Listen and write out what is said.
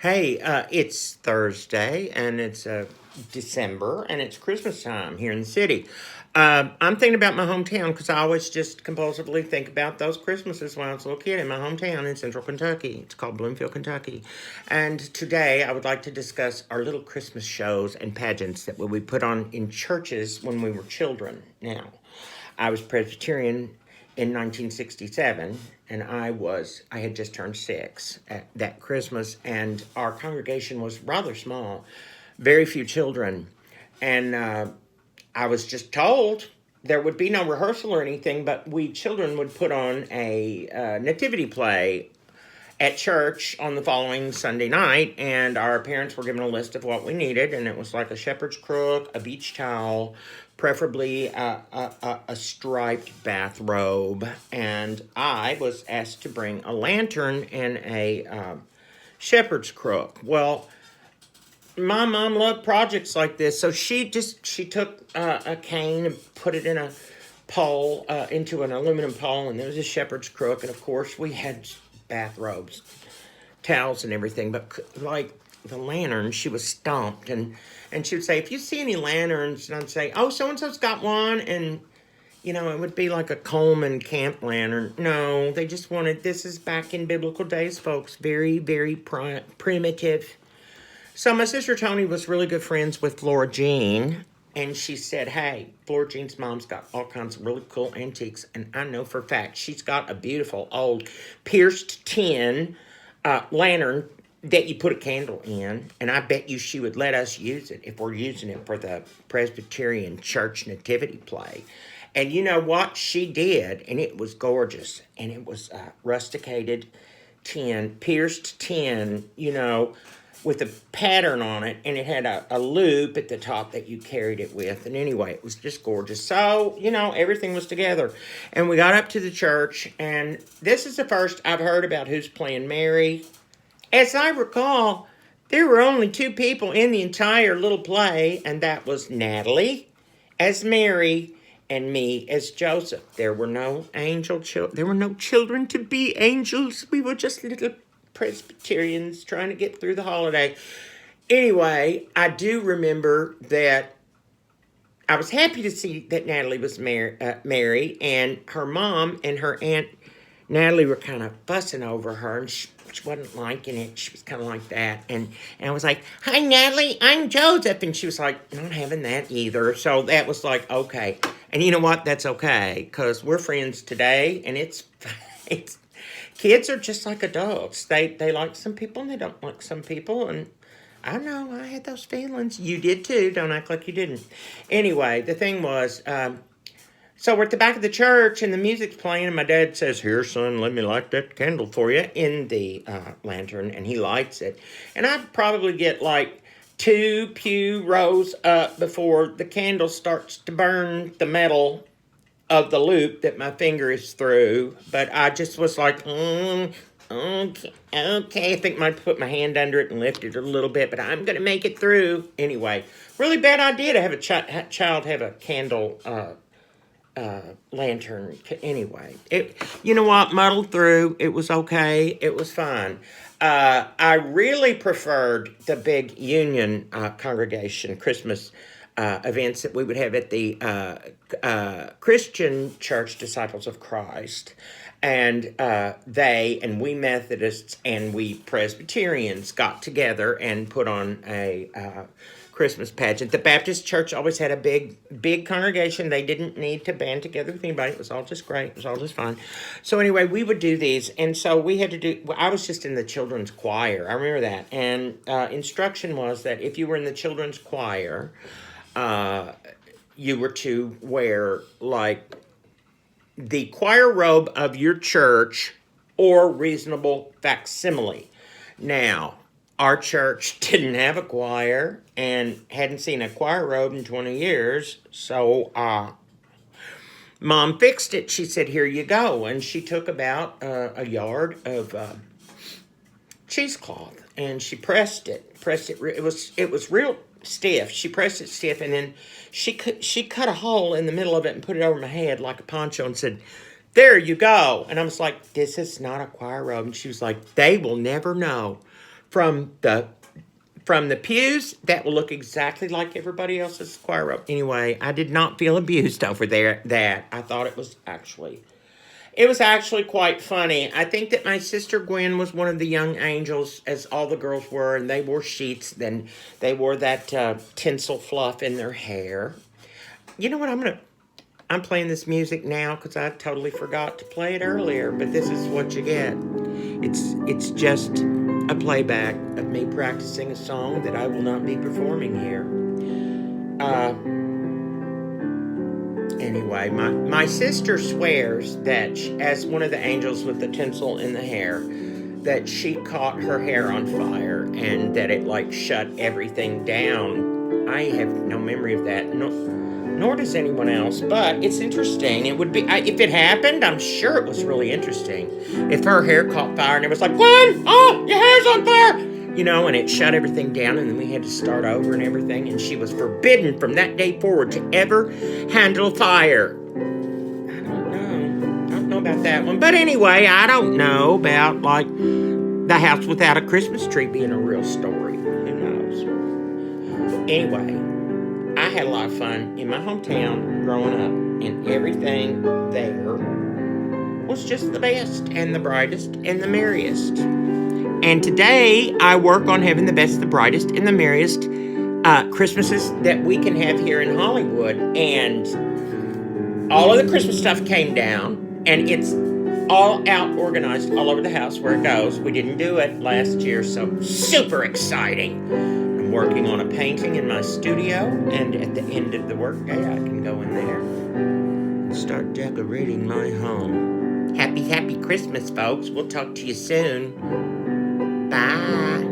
Hey, it's Thursday and it's December and it's Christmas time here in the city. I'm thinking about my hometown because I always just compulsively think about those Christmases when I was a little kid in my hometown in central Kentucky. It's called Bloomfield, Kentucky. And today I would like to discuss our little Christmas shows and pageants that we put on in churches when we were children. Now, I was Presbyterian in 1967, and I had just turned 6 at that Christmas, and our congregation was rather small, very few children, and I was just told there would be no rehearsal or anything, but we children would put on a nativity play at church on the following Sunday night, and our parents were given a list of what we needed, and it was like a shepherd's crook, a beach towel, preferably a striped bathrobe, and I was asked to bring a lantern and a shepherd's crook. Well, my mom loved projects like this, so she took a cane and put it in a pole, into an aluminum pole, and there was a shepherd's crook, and of course we had bathrobes, towels, and everything. But like the lantern, she was stumped, and she would say, "If you see any lanterns," and I'd say, "Oh, so and so's got one," and it would be like a Coleman camp lantern. No, they just wanted. This is back in biblical days, folks. Very, very primitive. So my sister Tony was really good friends with Flora Jean, and she said, "Hey, Flora Jean's mom's got all kinds of really cool antiques, and I know for a fact she's got a beautiful old pierced tin lantern that you put a candle in, and I bet you she would let us use it if we're using it for the Presbyterian Church Nativity play." And you know what? She did, and it was gorgeous, and it was rusticated tin, pierced tin, with a pattern on it, and it had a loop at the top that you carried it with. And anyway, it was just gorgeous. So, everything was together. And we got up to the church, and this is the first I've heard about who's playing Mary. As I recall, there were only 2 people in the entire little play, and that was Natalie as Mary and me as Joseph. There were no there were no children to be angels. We were just little Presbyterians trying to get through the holiday. Anyway, I do remember that I was happy to see that Natalie was Mary, and her mom and her aunt Natalie were kind of fussing over her, and she wasn't liking it. She was kind of like that. And I was like, "Hi, Natalie, I'm Joseph." And she was like, "Not having that either." So that was like, okay. And you know what? That's okay, because we're friends today, and it's kids are just like adults. They like some people and they don't like some people, and I know I had those feelings. You did too. Don't act like you didn't. Anyway, the thing was, so we're at the back of the church and the music's playing, and my dad says, "Here, son, let me light that candle for you," in the lantern, and he lights it. And I'd probably get like 2 pew rows up before the candle starts to burn the metal of the loop that my finger is through. But I just was like, okay, okay. I think I might put my hand under it and lift it a little bit, but I'm going to make it through. Anyway, really bad idea to have a child have a candle lantern. Anyway, you know what? Muddled through. It was okay. It was fine. I really preferred the big Union congregation Christmas events that we would have at the Christian Church Disciples of Christ. And they and we Methodists and we Presbyterians got together and put on a Christmas pageant. The Baptist church always had a big congregation. They didn't need to band together with anybody. It was all just great. It was all just fun. So anyway, we would do these. And so we had to do, I was just in the children's choir. I remember that. And instruction was that if you were in the children's choir, you were to wear like the choir robe of your church or reasonable facsimile. Now, our church didn't have a choir and hadn't seen a choir robe in 20 years, so Mom fixed it. She said, "Here you go." And she took about a yard of cheesecloth and she pressed it. It was real stiff. She pressed it stiff, and then she cut a hole in the middle of it and put it over my head like a poncho and said, "There you go." And I was like, "This is not a choir robe." And she was like, "They will never know." from the pews that will look exactly like everybody else's choir robe. Anyway, I did not feel abused over there. That I thought it was actually quite funny. I think that my sister Gwen was one of the young angels, as all the girls were, and they wore sheets. Then they wore that tinsel fluff in their hair. You know what? I'm playing this music now because I totally forgot to play it earlier. But this is what you get. It's just a playback of me practicing a song that I will not be performing here. Uh, Anyway, my sister swears that as one of the angels with the tinsel in the hair, that she caught her hair on fire and that it like shut everything down. I have no memory of that, nor does anyone else. But it's interesting. It would be if it happened. I'm sure it was really interesting. If her hair caught fire and it was like, Gwen, oh, your hair's on fire. And it shut everything down, and then we had to start over and everything, and she was forbidden from that day forward to ever handle fire. I don't know about that one. But anyway, I don't know about, like, the house without a Christmas tree being a real story. Who knows? Anyway, I had a lot of fun in my hometown growing up, and everything there was just the best and the brightest and the merriest. And today, I work on having the best, the brightest, and the merriest Christmases that we can have here in Hollywood. And all of the Christmas stuff came down, and it's all out organized all over the house where it goes. We didn't do it last year, so super exciting. I'm working on a painting in my studio, and at the end of the workday, I can go in there and start decorating my home. Happy Christmas, folks. We'll talk to you soon. Bye.